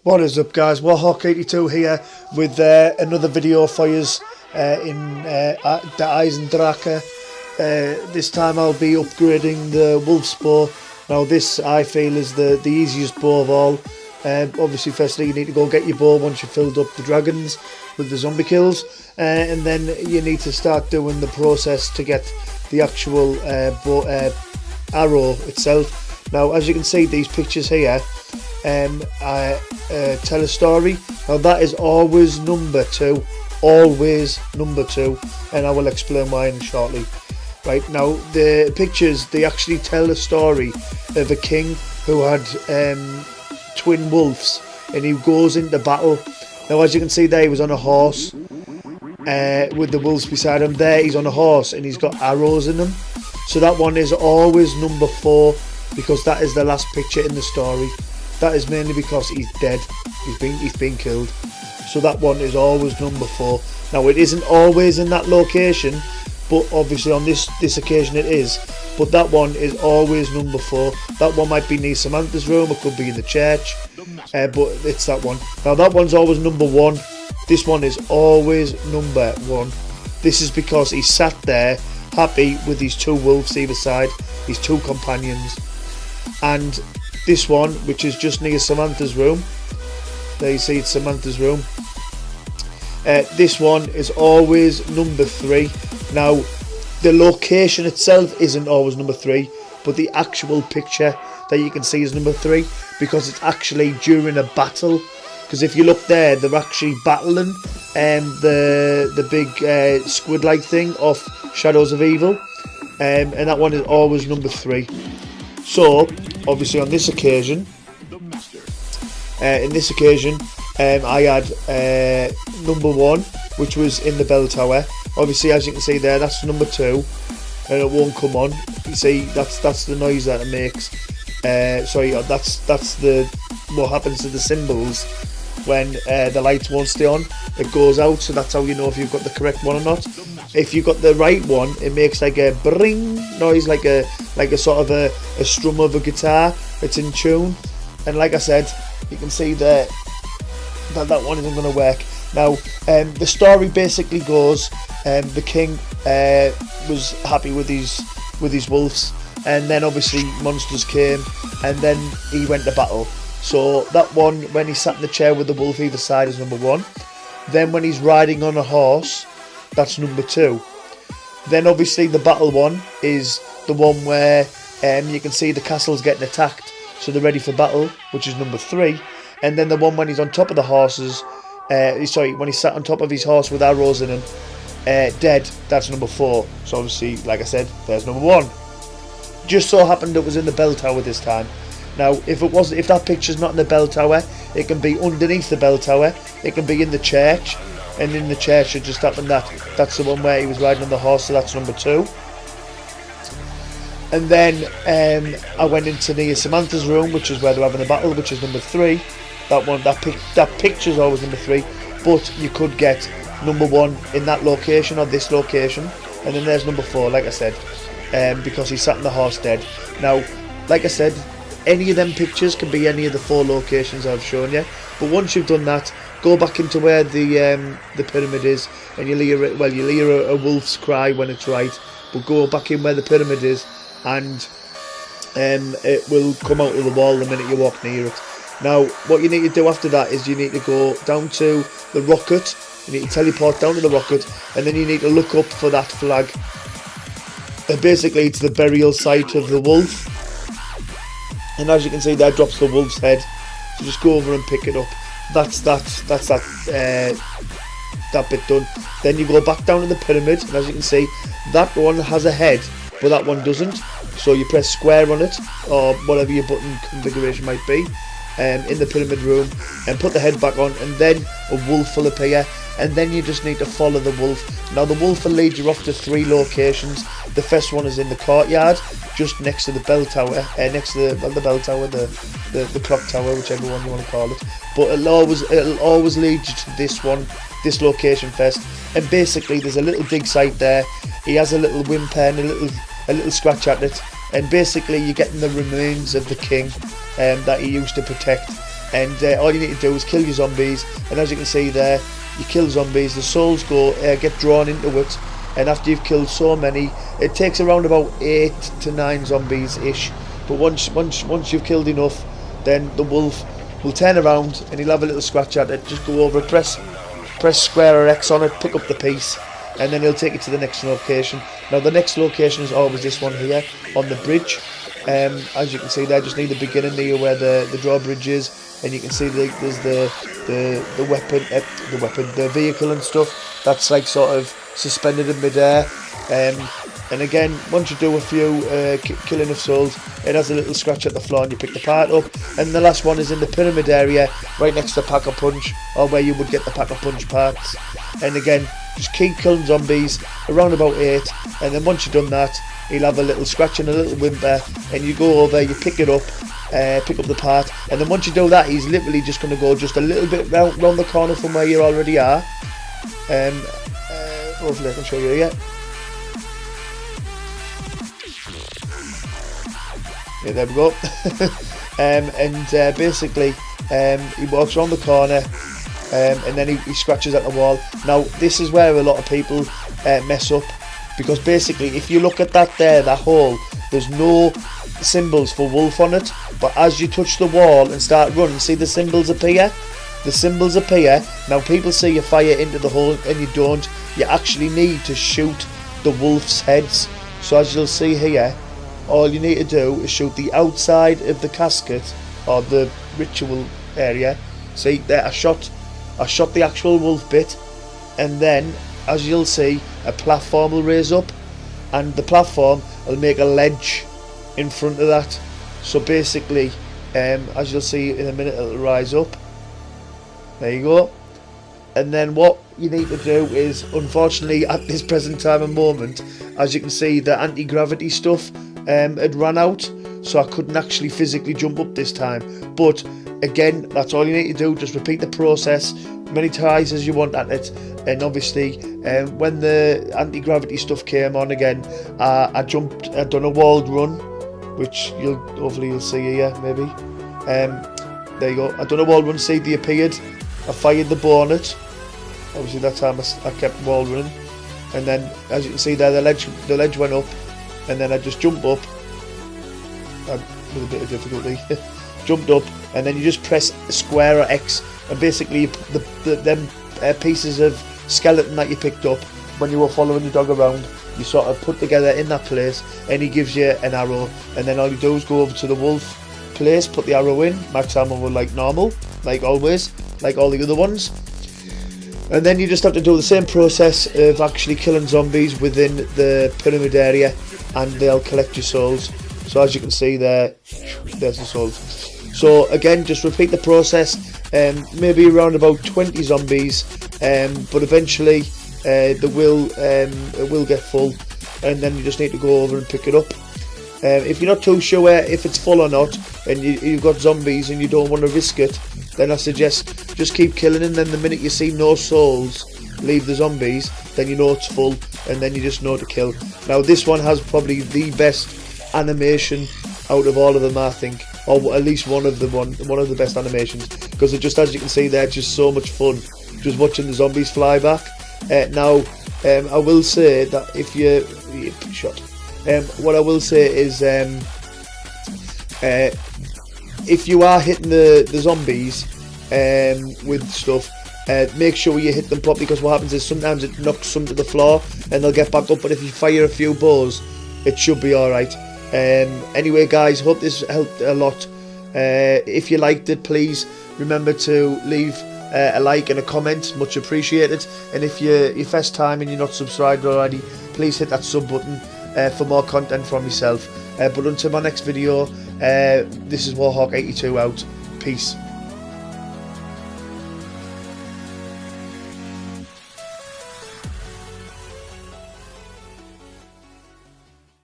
What is up, guys? Warhawk82 here with another video for you in the Eisendrache. This time I'll be upgrading the WOLFS bow. Now this I feel is the easiest bow of all. Obviously firstly you need to go get your bow once you've filled up the dragons with the zombie kills, and then you need to start doing the process to get the actual arrow itself. Now as you can see, these pictures here tell a story. Now that is always number 2, always number 2, and I will explain why shortly. Right, now the pictures, they actually tell a story of a king who had twin wolves, and he goes into battle. Now as you can see there, he was on a horse with the wolves beside him. There he's on a horse and he's got arrows in him, so that one is always number 4 because that is the last picture in the story. That is mainly because he's dead. He's been killed. So that one is always number 4. Now it isn't always in that location, but obviously on this occasion it is. But that one is always number 4. That one might be near Samantha's room, it could be in the church, but it's that one. Now that one's always number 1. This one is always number 1. This is because he sat there happy with his 2 wolves either side, his 2 companions. And this one, which is just near Samantha's room, there you see it's Samantha's room, this one is always number 3. Now the location itself isn't always number 3, but the actual picture that you can see is number 3 because it's actually during a battle. Because if you look there, they're actually battling the big squid like thing off Shadows of Evil, and that one is always number 3. So obviously on this occasion, I had number 1, which was in the bell tower. Obviously as you can see there, that's number 2, and it won't come on. You see, that's the noise that it makes. Sorry, that's what happens to the symbols when the lights won't stay on. It goes out, so that's how you know if you've got the correct one or not. If you've got the right one, it makes like a bring noise, like a sort of a strum of a guitar. It's in tune, and like I said, you can see there that one isn't going to work. Now the story basically goes, the king was happy with his wolves, and then obviously monsters came, and then he went to battle. So that one, when he sat in the chair with the wolf either side, is number 1. Then when he's riding on a horse, that's number 2. Then obviously the battle one is the one where you can see the castle's getting attacked, so they're ready for battle, which is number 3. And then the one when he's on top of the horses, when he's sat on top of his horse with arrows in him, dead, that's number 4. So obviously, like I said, there's number 1. Just so happened it was in the bell tower this time. Now if that picture's not in the bell tower, it can be underneath the bell tower, it can be in the church, and in the church it just happened that's the one where he was riding on the horse, so that's number 2. And then I went into near Samantha's room, which is where they're having a battle, which is number 3. That picture's always number 3, but you could get number 1 in that location or this location, and then there's number 4, like I said, because he sat in the horse dead. Now like I said, any of them pictures can be any of the 4 locations I've shown you, but once you've done that, go back into where the pyramid is, and you'll hear a wolf's cry when it's right, but go back in where the pyramid is, and it will come out of the wall the minute you walk near it. Now what you need to do after that is you need to go down to the rocket, you need to teleport down to the rocket, and then you need to look up for that flag, and basically it's the burial site of the wolf. And as you can see, there drops the wolf's head. So just go over and pick it up. That's that bit done. Then you go back down to the pyramid, and as you can see, that one has a head, but that one doesn't. So you press square on it, or whatever your button configuration might be, in the pyramid room, and put the head back on, and then a wolf will appear, and then you just need to follow the wolf. Now the wolf will lead you off to 3 locations. The first one is in the courtyard, just next to the bell tower, next to the bell tower, the clock tower, whichever one you want to call it. But it'll always lead you to this location first. And basically, there's a little dig site there. He has a little whimper and a little scratch at it, and basically you're getting the remains of the king that he used to protect. and all you need to do is kill your zombies. And as you can see there, you kill zombies, the souls get drawn into it, and after you've killed so many, it takes around about 8 to 9 zombies ish, but once you've killed enough, then the wolf will turn around and he'll have a little scratch at it. Just go over it, press square or X on it, pick up the piece, and then he'll take you to the next location. Now the next location is always this one here on the bridge. As you can see there, just near the beginning near where the drawbridge is, and you can see there's the vehicle and stuff that's like sort of suspended in midair. And again, once you do a few kill enough souls, it has a little scratch at the floor and you pick the part up. And the last one is in the pyramid area, right next to Pack-a-Punch, or where you would get the Pack-a-Punch parts. And again, just keep killing zombies around about 8, and then once you've done that, he'll have a little scratch and a little whimper, and you go over, you pick it up, pick up the part, and then once you do that, he's literally just going to go just a little bit round the corner from where you already are. Hopefully I can show you here. Yeah, there we go. Basically, he walks around the corner, and then he scratches at the wall. Now, this is where a lot of people mess up, because basically, if you look at that hole, there's no symbols for wolf on it, but as you touch the wall and start running, see the symbols appear? The symbols appear. Now, people say you fire into the hole, and you don't. You actually need to shoot the wolf's heads. So as you'll see here, all you need to do is shoot the outside of the casket, or the ritual area. See there, I shot the actual wolf bit, and then as you'll see, a platform will raise up, and the platform will make a ledge in front of that. So basically, as you'll see in a minute, it'll rise up. There you go. And then what you need to do is, unfortunately at this present time and moment, as you can see, the anti-gravity stuff had run out, so I couldn't actually physically jump up this time. But again, that's all you need to do, just repeat the process many times as you want at it. And obviously when the anti-gravity stuff came on again, I'd done a walled run, which hopefully you'll see here maybe. There you go, I'd done a walled run, see they appeared, I fired the bow on it. Obviously that time I kept wall running, and then as you can see there, the ledge went up, and then I just jumped up with a bit of difficulty. Jumped up, and then you just press square or X, and basically them pieces of skeleton that you picked up when you were following the dog around, you sort of put together in that place, and he gives you an arrow, and then all you do is go over to the wolf place, put the arrow in, max ammo like normal, like always, like all the other ones. And then you just have to do the same process of actually killing zombies within the pyramid area, and they'll collect your souls. So as you can see there, there's the souls. So again, just repeat the process, maybe around about 20 zombies, but eventually it will get full, and then you just need to go over and pick it up. If you're not too sure if it's full or not, and you've got zombies and you don't want to risk it, then I suggest just keep killing, and then the minute you see no souls leave the zombies, then you know it's full, and then you just know to kill. Now this one has probably the best animation out of all of them, I think, or at least one of the best animations, because it just, as you can see there, it's just so much fun just watching the zombies fly back. Now I will say that if you shot, what I will say is if you are hitting the zombies with stuff, make sure you hit them properly, because what happens is sometimes it knocks some to the floor and they'll get back up, but if you fire a few bows, it should be alright. Anyway guys, hope this helped a lot. If you liked it, please remember to leave a like and a comment, much appreciated. And if you're your first time and you're not subscribed already, please hit that sub button for more content from myself. But until my next video, this is Warhawk82 out. Peace.